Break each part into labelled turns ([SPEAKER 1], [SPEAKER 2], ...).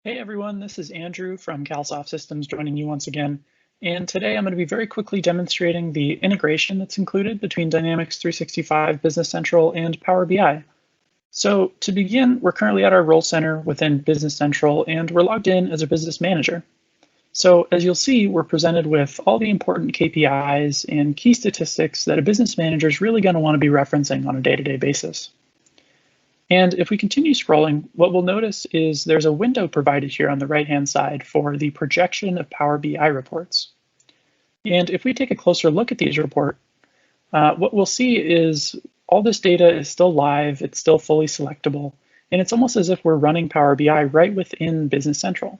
[SPEAKER 1] Hey everyone, this is Andrew from CalSoft Systems joining you once again. And today I'm going to be very quickly demonstrating the integration that's included between Dynamics 365 Business Central and Power BI. So to begin, we're currently at our role center within Business Central and we're logged in as a business manager. So as you'll see, we're presented with all the important KPIs and key statistics that a business manager is really going to want to be referencing on a day-to-day basis. And if we continue scrolling, what we'll notice is there's a window provided here on the right-hand side for the projection of Power BI reports. And if we take a closer look at these reports, what we'll see is all this data is still live, it's still fully selectable, and it's almost as if we're running Power BI right within Business Central.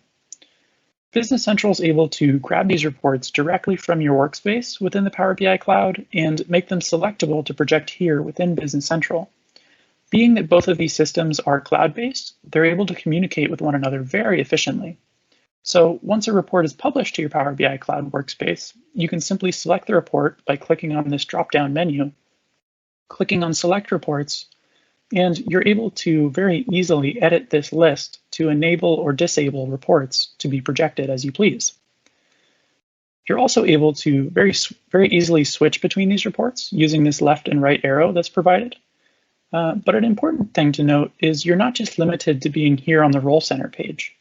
[SPEAKER 1] Business Central is able to grab these reports directly from your workspace within the Power BI cloud and make them selectable to project here within Business Central. Being that both of these systems are cloud-based, they're able to communicate with one another very efficiently. So once a report is published to your Power BI Cloud workspace, you can simply select the report by clicking on this drop-down menu, clicking on Select Reports, and you're able to very easily edit this list to enable or disable reports to be projected as you please. You're also able to very easily switch between these reports using this left and right arrow that's provided. But an important thing to note is you're not just limited to being here on the Role Center page.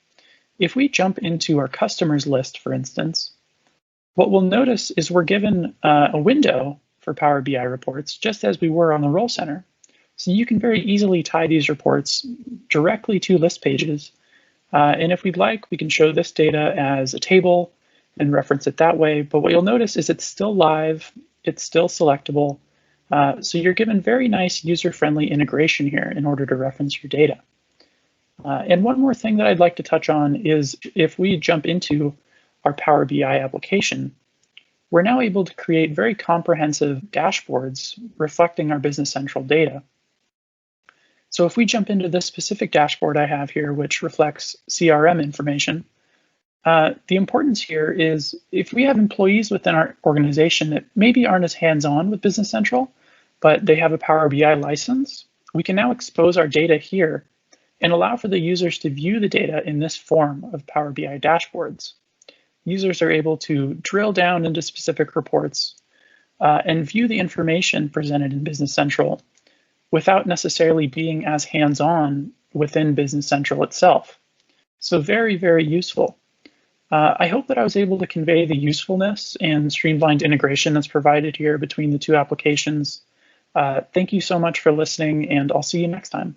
[SPEAKER 1] If we jump into our customers list, for instance, what we'll notice is we're given a window for Power BI reports, just as we were on the Role Center. So you can very easily tie these reports directly to list pages. And if we'd like, we can show this data as a table and reference it that way. But what you'll notice is it's still live, it's still selectable. So you're given very nice user-friendly integration here in order to reference your data. And one more thing that I'd like to touch on is if we jump into our Power BI application, we're now able to create very comprehensive dashboards reflecting our Business Central data. So if we jump into this specific dashboard I have here, which reflects CRM information, the importance here is if we have employees within our organization that maybe aren't as hands-on with Business Central, but they have a Power BI license, we can now expose our data here and allow for the users to view the data in this form of Power BI dashboards. Users are able to drill down into specific reports and view the information presented in Business Central without necessarily being as hands-on within Business Central itself. So very, very useful. I hope that I was able to convey the usefulness and streamlined integration that's provided here between the two applications. Thank you so much for listening, and I'll see you next time.